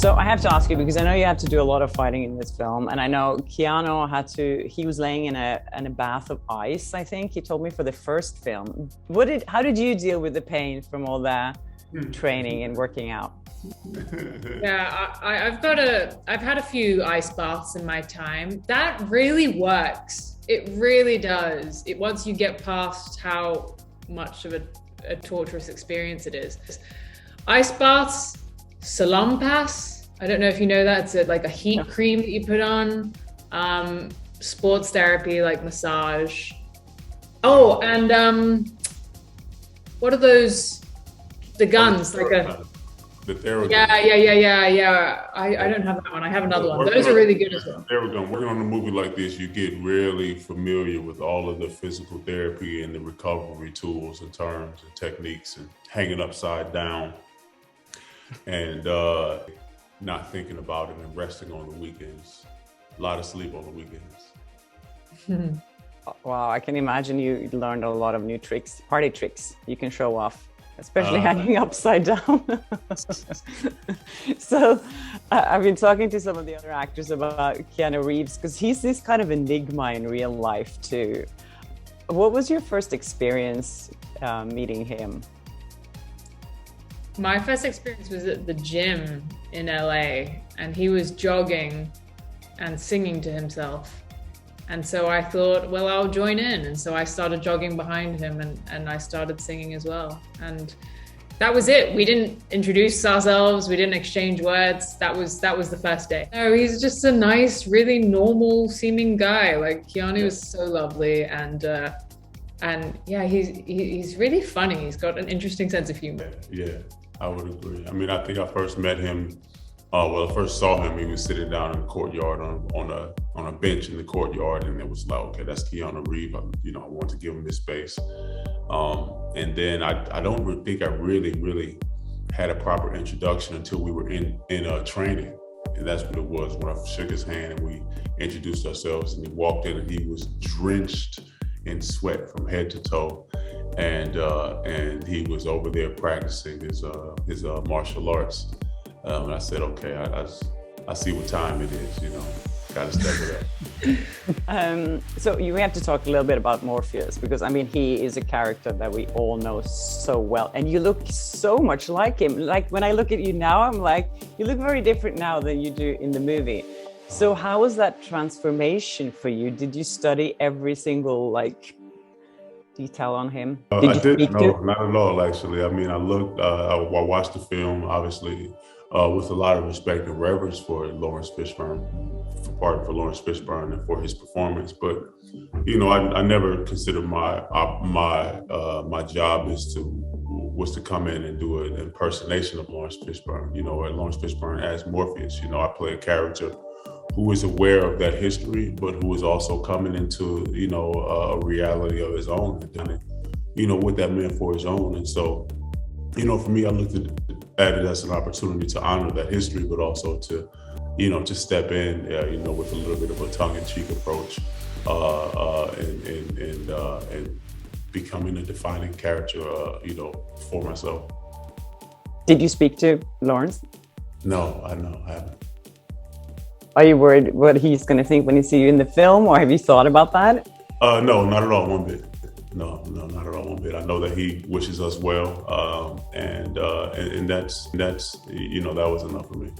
So I have to ask you, because I know you had to do a lot of fighting in this film, and I know Keanu he was laying in a bath of ice, I think he told me, for the first film. How did you deal with the pain from all that training and working out? Yeah, I've had a few ice baths in my time. That really works. It really does. Once you get past how much of a torturous experience it is. Ice baths, salonpas. I don't know if you know that. It's like a heat cream that you put on. Sports therapy, like massage. Oh, and what are those? The guns, like a. The Theragun. Yeah. I don't have that one. I have another one. Those are really good as well. Theragun. Working on a movie like this, you get really familiar with all of the physical therapy and the recovery tools and terms and techniques, and hanging upside down and not thinking about it and resting on the weekends. A lot of sleep on the weekends. Wow, I can imagine you learned a lot of new tricks, party tricks you can show off. Especially hanging upside down. So I've been talking to some of the other actors about Keanu Reeves, because he's this kind of enigma in real life too. What was your first experience meeting him? My first experience was at the gym in LA, and he was jogging and singing to himself. And so I thought, well, I'll join in. And so I started jogging behind him, and I started singing as well. And that was it. We didn't introduce ourselves. We didn't exchange words. That was the first day. No, he's just a nice, really normal seeming guy. Like, Keanu is so lovely. And yeah, he's really funny. He's got an interesting sense of humor. Yeah, I would agree. I mean, I think I first met him. I first saw him, he was sitting down in the courtyard on a bench in the courtyard, and it was like, okay, that's Keanu Reeves. I wanted to give him this space. And then I don't think I really had a proper introduction until we were in training. And that's what it was, when I shook his hand and we introduced ourselves, and he walked in and he was drenched in sweat from head to toe. And he was over there practicing his martial arts. And I said, okay, I see what time it is, got to step it up. So you have to talk a little bit about Morpheus, because I mean, he is a character that we all know so well, and you look so much like him. Like, when I look at you now, I'm like, you look very different now than you do in the movie. So how was that transformation for you? Did you study every single detail on him? I didn't, no, not at all, actually. I mean, I watched the film, obviously, with a lot of respect and reverence for Lawrence Fishburne, for Lawrence Fishburne and for his performance. But I never considered my job was to come in and do an impersonation of Lawrence Fishburne. Lawrence Fishburne as Morpheus. I play a character who is aware of that history, but who is also coming into a reality of his own, and what that meant for his own. And so, for me, I looked at it as an opportunity to honor that history, but also to step in, with a little bit of a tongue-in-cheek approach, and becoming a defining character, for myself. Did you speak to Lawrence? No, I haven't. Are you worried what he's going to think when he sees you in the film, or have you thought about that? No, not at all, one bit. No, not at all, one bit. I know that he wishes us well, and that's that was enough for me.